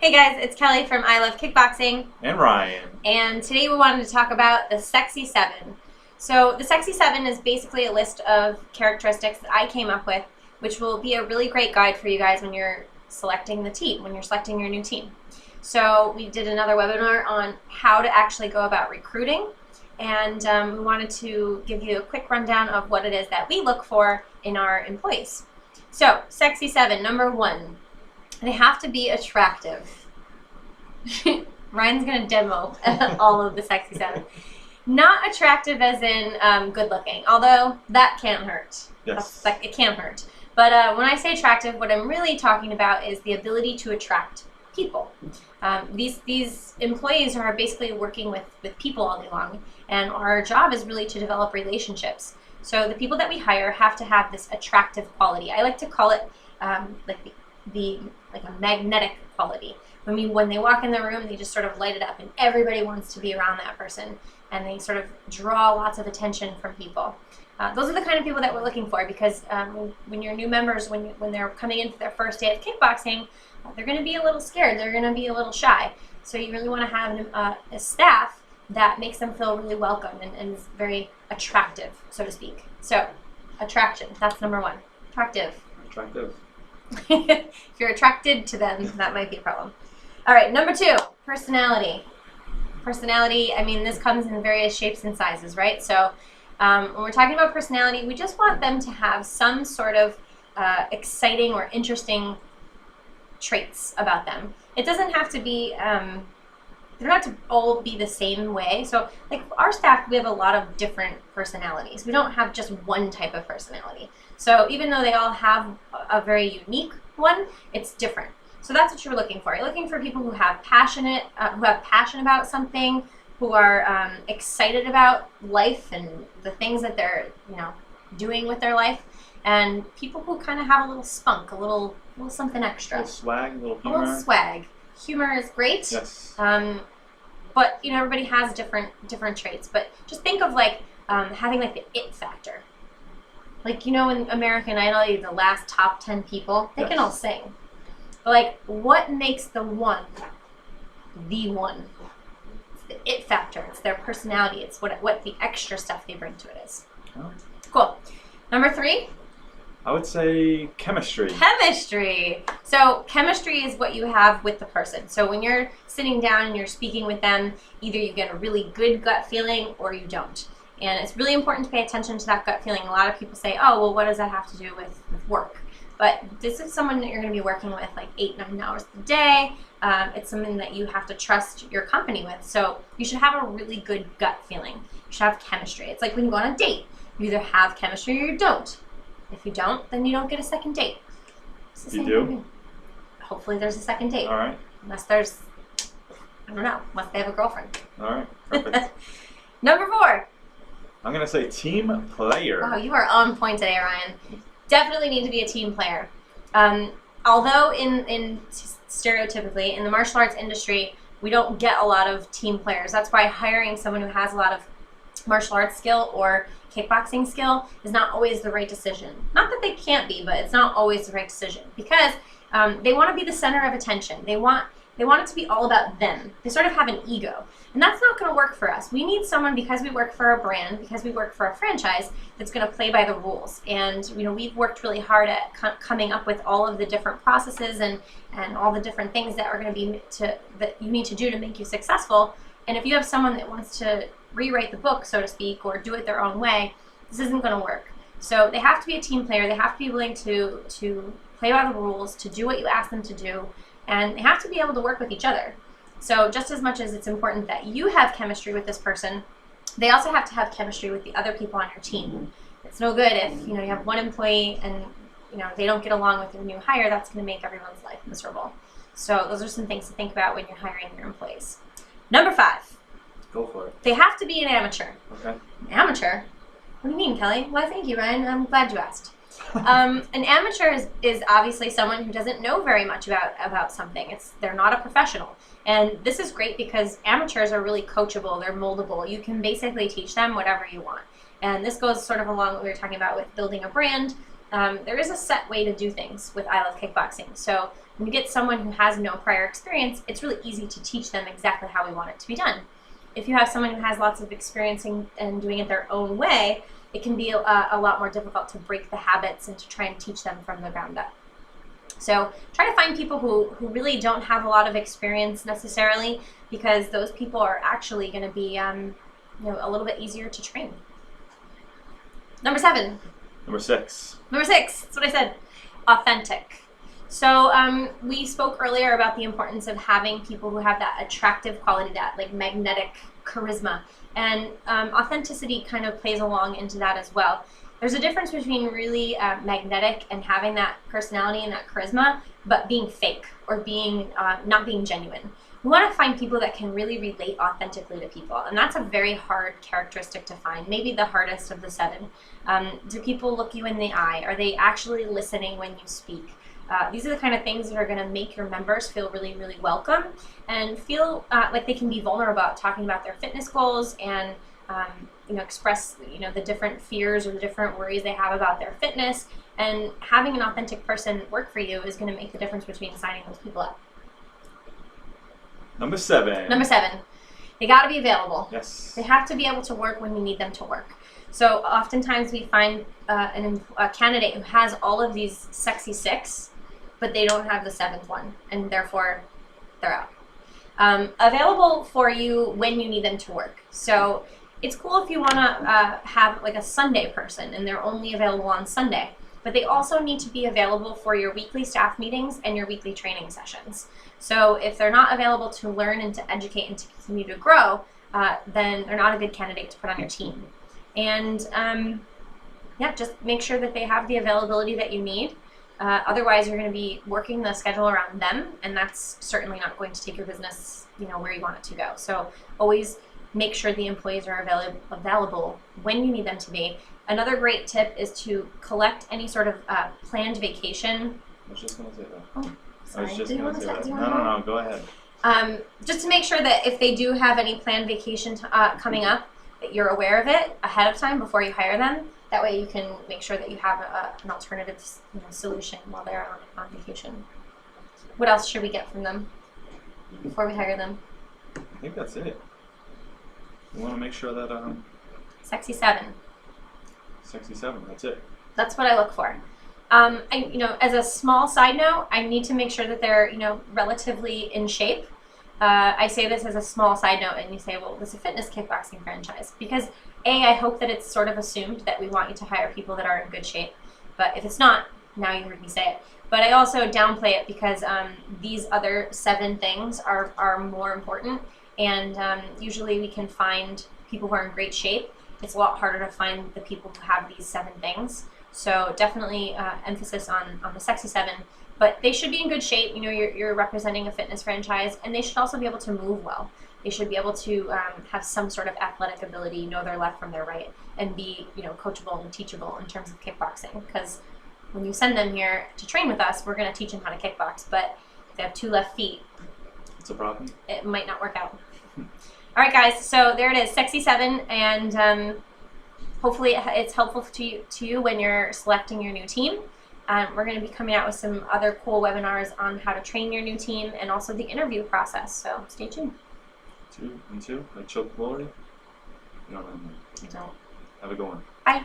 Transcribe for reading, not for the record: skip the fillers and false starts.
Hey guys, it's Kelly from I Love Kickboxing. And Ryan. And today we wanted to talk about the Sexy 7. So the Sexy 7 is basically a list of characteristics that I came up with, which will be a really great guide for you guys when you're selecting the team, when you're selecting your new team. So we did another webinar on how to actually go about recruiting, and we wanted to give you a quick rundown of what it is that we look for in our employees. So, Sexy 7, number 1. They have to be attractive. Ryan's going to demo all of the Sexy 7. Not attractive as in good looking, although that can't hurt. Yes. It can hurt. But when I say attractive, what I'm really talking about is the ability to attract people. These employees are basically working with people all day long, and our job is really to develop relationships. So the people that we hire have to have this attractive quality. I like to call it like a magnetic quality. When they walk in the room, they just sort of light it up, and everybody wants to be around that person, and they sort of draw lots of attention from people. Those are the kind of people that we're looking for, because when you're new members, when they're coming in for their first day of kickboxing, they're going to be a little scared. They're going to be a little shy. So you really want to have a staff that makes them feel really welcome and is very attractive, so to speak. So, attraction. That's number 1. Attractive. Attractive. If you're attracted to them, that might be a problem. All right, number 2, personality. Personality, I mean, this comes in various shapes and sizes, right? So when we're talking about personality, we just want them to have some sort of exciting or interesting traits about them. It doesn't have to be, they don't have to all be the same way. So like our staff, we have a lot of different personalities. We don't have just one type of personality. So even though they all have a very unique one, it's different. So that's what you're looking for. You're looking for people who have passion about something, who are excited about life and the things that they're doing with their life, and people who kind of have a little spunk, a little something extra. A little swag, a little humor. A little swag. Humor is great. Yes. But everybody has different traits. But just think of like having like the it factor. Like in American Idol, the last top 10 people, they can all sing. But like, what makes the one the one? It's the it factor. It's their personality. It's what the extra stuff they bring to it is. Oh. Cool. Number 3. I would say chemistry. Chemistry. So chemistry is what you have with the person. So when you're sitting down and you're speaking with them, either you get a really good gut feeling or you don't. And it's really important to pay attention to that gut feeling. A lot of people say, oh, well, what does that have to do with work? But this is someone that you're going to be working with like 8-9 hours a day. It's something that you have to trust your company with. So you should have a really good gut feeling. You should have chemistry. It's like when you go on a date. You either have chemistry or you don't. If you don't, then you don't get a second date. You do? Hopefully there's a second date. All right. Unless there's, I don't know, unless they have a girlfriend. All right. Perfect. Number 4. I'm going to say team player. Wow, you are on point today, Ryan. Definitely need to be a team player. Although in stereotypically, in the martial arts industry, we don't get a lot of team players. That's why hiring someone who has a lot of martial arts skill or kickboxing skill is not always the right decision. Not that they can't be, but it's not always the right decision, because they want to be the center of attention. They want it to be all about them. They sort of have an ego, and that's not going to work for us. We need someone, because we work for a brand, because we work for a franchise, that's going to play by the rules. And we've worked really hard at coming up with all of the different processes and all the different things that are going to be that you need to do to make you successful. And if you have someone that wants to rewrite the book, so to speak, or do it their own way, this isn't going to work. So they have to be a team player. They have to be willing to play by the rules, to do what you ask them to do, and they have to be able to work with each other. So just as much as it's important that you have chemistry with this person, they also have to have chemistry with the other people on your team. It's no good if you have one employee and they don't get along with your new hire. That's going to make everyone's life miserable. So those are some things to think about when you're hiring your employees. Number 5. Go for it. They have to be an amateur. Okay. An amateur? What do you mean, Kelly? Why, thank you, Ryan. I'm glad you asked. An amateur is obviously someone who doesn't know very much about something. They're not a professional. And this is great because amateurs are really coachable. They're moldable. You can basically teach them whatever you want. And this goes sort of along what we were talking about with building a brand. There is a set way to do things with I Love Kickboxing. So When you get someone who has no prior experience, it's really easy to teach them exactly how we want it to be done. If you have someone who has lots of experience and doing it their own way, it can be a lot more difficult to break the habits and to try and teach them from the ground up. So try to find people who really don't have a lot of experience necessarily, because those people are actually going to be a little bit easier to train. Number 7. Number 6. Number 6, that's what I said. Authentic. So we spoke earlier about the importance of having people who have that attractive quality, that like magnetic charisma. And authenticity kind of plays along into that as well. There's a difference between really magnetic and having that personality and that charisma, but being fake or being not being genuine. We want to find people that can really relate authentically to people, and that's a very hard characteristic to find, maybe the hardest of the 7. Do people look you in the eye? Are they actually listening when you speak? These are the kind of things that are going to make your members feel really, really welcome and feel like they can be vulnerable about talking about their fitness goals and express the different fears or the different worries they have about their fitness. And having an authentic person work for you is going to make the difference between signing those people up. Number 7. Number 7, they got to be available. Yes. They have to be able to work when you need them to work. So oftentimes we find a candidate who has all of these sexy 6, but they don't have the 7th one, and therefore they're out. Available for you when you need them to work. So it's cool if you want to have like a Sunday person and they're only available on Sunday, but they also need to be available for your weekly staff meetings and your weekly training sessions. So if they're not available to learn and to educate and to continue to grow, then they're not a good candidate to put on your team. And just make sure that they have the availability that you need. Otherwise, you're going to be working the schedule around them, and that's certainly not going to take your business, where you want it to go. So always make sure the employees are available when you need them to be. Another great tip is to collect any sort of planned vacation. I was just going to say that. Oh, sorry. I was just Do you going want to to say that. say? No, go ahead. Just to make sure that if they do have any planned vacation coming up, that you're aware of it ahead of time before you hire them. That way you can make sure that you have an alternative solution while they're on vacation. What else should we get from them before we hire them? I think that's it. We want to make sure that Sexy 7. Sexy 7, that's it. That's what I look for. As a small side note, I need to make sure that they're relatively in shape. I say this as a small side note, and you say, well, this is a fitness kickboxing franchise. Because I hope that it's sort of assumed that we want you to hire people that are in good shape. But if it's not, now you heard me say it. But I also downplay it because these other 7 things are more important. And usually we can find people who are in great shape. It's a lot harder to find the people who have these 7 things. So definitely emphasis on the sexy 7. But they should be in good shape. You're representing a fitness franchise, and they should also be able to move well. They should be able to have some sort of athletic ability, know their left from their right, and be coachable and teachable in terms of kickboxing. Because when you send them here to train with us, we're going to teach them how to kickbox. But if they have 2 left feet, it's a problem. It might not work out. All right, guys. So there it is, sexy 7, and hopefully it's helpful to you when you're selecting your new team. We're going to be coming out with some other cool webinars on how to train your new team and also the interview process. So stay tuned. 2 and 2, like choke glory. You don't know. I don't. Have a good one. Bye.